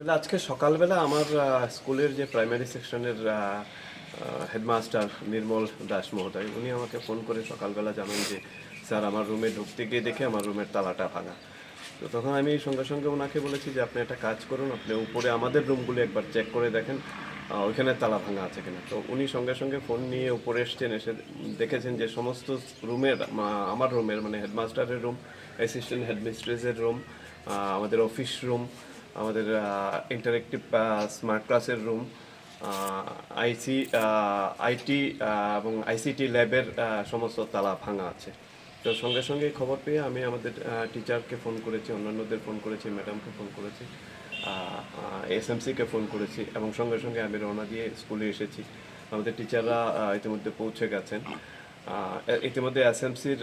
আজকে সকালবেলা আমার স্কুলের যে প্রাইমারি সেকশনের হেডমাস্টার নির্মল দাস মহোদয় উনি আমাকে ফোন করে সকালবেলা জানান যে স্যার আমার রুমে ঢুকতে গিয়ে দেখে আমার রুমের তালাটা ভাঙা। তো তখন আমি সঙ্গে সঙ্গে ওনাকে বলেছি যে আপনি একটা কাজ করুন, আপনি উপরে আমাদের রুমগুলো একবার চেক করে দেখেন ওইখানে তালা ভাঙা আছে কিনা। তো উনি সঙ্গে সঙ্গে ফোন নিয়ে উপরে এসছেন, এসে দেখেছেন যে সমস্ত রুমের আমার রুমের মানে হেডমাস্টারের রুম, অ্যাসিস্ট্যান্ট হেডমিস্ট্রেসের রুম, আমাদের অফিস রুম, আমাদের ইন্টারেক্টিভ স্মার্ট ক্লাসের রুম, আইসি আইটি এবং আইসিটি ল্যাবের সমস্ত তালা ভাঙা আছে। তো সঙ্গে সঙ্গে খবর পেয়ে আমি আমাদের টিচারকে ফোন করেছি, অন্যান্যদের ফোন করেছি, ম্যাডামকে ফোন করেছি, এসএমসিকে ফোন করেছি এবং সঙ্গে সঙ্গে আমি রওনা দিয়ে স্কুলে এসেছি। আমাদের টিচাররা ইতিমধ্যে পৌঁছে গেছেন। ইতিমধ্যে এসএমসির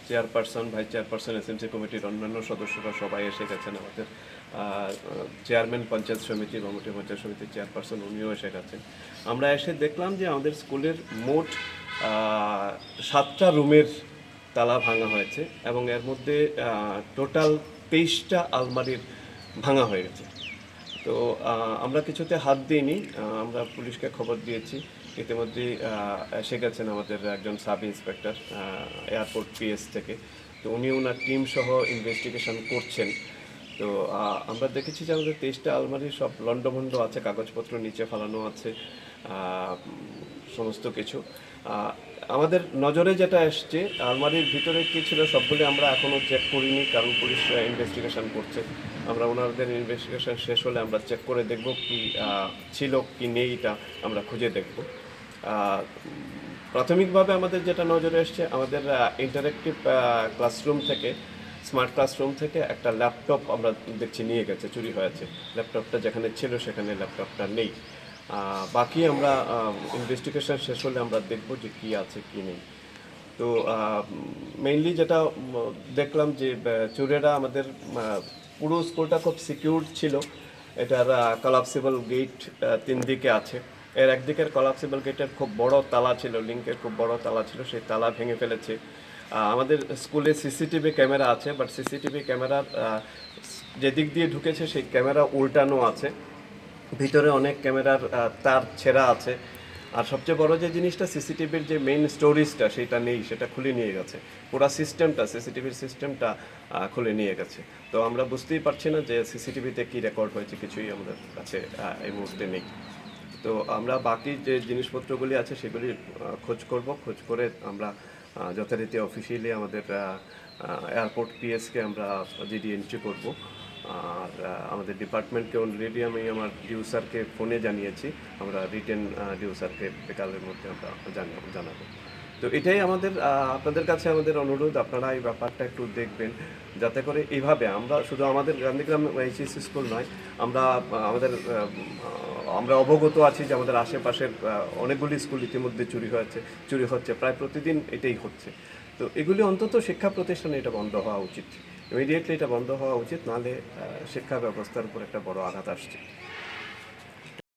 চেয়ারপারসন, ভাইস চেয়ারপারসন, এসএমসি কমিটির অন্যান্য সদস্যরা সবাই এসে গেছেন। আমাদের চেয়ারম্যান পঞ্চায়েত সমিতি, বামুটি পঞ্চায়েত সমিতির চেয়ারপারসন উনিও এসে গেছেন। আমরা এসে দেখলাম যে আমাদের স্কুলের মোট 7টা রুমের তালা ভাঙা হয়েছে এবং এর মধ্যে টোটাল 23টা আলমারির ভাঙা হয়ে গেছে। তো আমরা কিছুতে হাত দিইনি, আমরা পুলিশকে খবর দিয়েছি। ইতিমধ্যে এসে গেছেন আমাদের একজন সাব ইন্সপেক্টর এয়ারপোর্ট পিএস থেকে। তো উনি ওনার টিম সহ ইনভেস্টিগেশন করছেন। তো আমরা দেখেছি যে আমাদের 23টা আলমারি সব লন্ডভন্ড আছে, কাগজপত্র নিচে ফেলানো আছে, সমস্ত কিছু। আমাদের নজরে যেটা এসছে আলমারির ভিতরে কী ছিল সবগুলি আমরা এখনও চেক করিনি, কারণ পুলিশ ইনভেস্টিগেশন করছে। আমরা ওনাদের ইনভেস্টিগেশন শেষ হলে আমরা চেক করে দেখব কি ছিল কি নেই, এটা আমরা খুঁজে দেখব। প্রাথমিকভাবে আমাদের যেটা নজরে এসছে, আমাদের ইন্টারেক্টিভ ক্লাসরুম থেকে, স্মার্ট ক্লাসরুম থেকে একটা ল্যাপটপ আমরা দেখছি নিয়ে গেছে, চুরি হয়েছে। ল্যাপটপটা যেখানে ছিল সেখানে ল্যাপটপটা নেই। বাকি আমরা ইনভেস্টিগেশন শেষ হলে আমরা দেখব যে কী আছে কী নেই। তো মেইনলি যেটা দেখলাম যে চোরেরা আমাদের পুরো স্কুলটা খুব সিকিউর ছিল। এটার কলাপসিবল গেট 3 দিকে আছে। এর একদিকের কলাপসিবল গেটের খুব বড় তালা ছিল, লিঙ্কের খুব বড় তালা ছিল, সেই তালা ভেঙে ফেলেছে। আমাদের স্কুলে সিসিটিভি ক্যামেরা আছে, বাট সিসিটিভি ক্যামেরার যেদিক দিয়ে ঢুকেছে সেই ক্যামেরা উল্টানো আছে, ভিতরে অনেক ক্যামেরার তার ছেঁড়া আছে। আর সবচেয়ে বড় যে জিনিসটা, সিসিটিভির যে মেইন স্টোরেজটা সেটা নেই, সেটা খুলে নিয়ে গেছে। পুরো সিস্টেমটা, সিসিটিভির সিস্টেমটা খুলে নিয়ে গেছে। তো আমরা বুঝতেই পারছি না যে সিসিটিভিতে কী রেকর্ড হয়েছে, কিছুই আমাদের কাছে এই মুহূর্তে নেই। তো আমরা বাকি যে জিনিসপত্রগুলি আছে সেগুলি খোঁজ করব, খোঁজ করে আমরা যথারীতি অফিসিয়ালি আমাদের এয়ারপোর্ট পিএসকে আমরা জিডি এন্ট্রি করব। আর আমাদের ডিপার্টমেন্টকে অলরেডি আমি আমার ডিউ স্যারকে ফোনে জানিয়েছি, আমরা রিটেন ডিউ স্যারকে বিকালের মধ্যে আমরা জানাবো। তো এটাই আমাদের আপনাদের কাছে আমাদের অনুরোধ, আপনারা এই ব্যাপারটা একটু দেখবেন, যাতে করে এইভাবে আমরা শুধু আমাদের গান্ধীগ্রাম এইচএসসি স্কুল নয়, আমরা আমরা অবগত আছি যে আমাদের আশেপাশের অনেকগুলি স্কুল ইতিমধ্যে চুরি হচ্ছে, প্রায় প্রতিদিন এটাই হচ্ছে। তো এগুলি অন্তত শিক্ষা প্রতিষ্ঠানে এটা বন্ধ হওয়া উচিত, ইমিডিয়েটলি এটা বন্ধ হওয়া উচিত, নাহলে শিক্ষা ব্যবস্থার উপর একটা বড় আঘাত আসছে।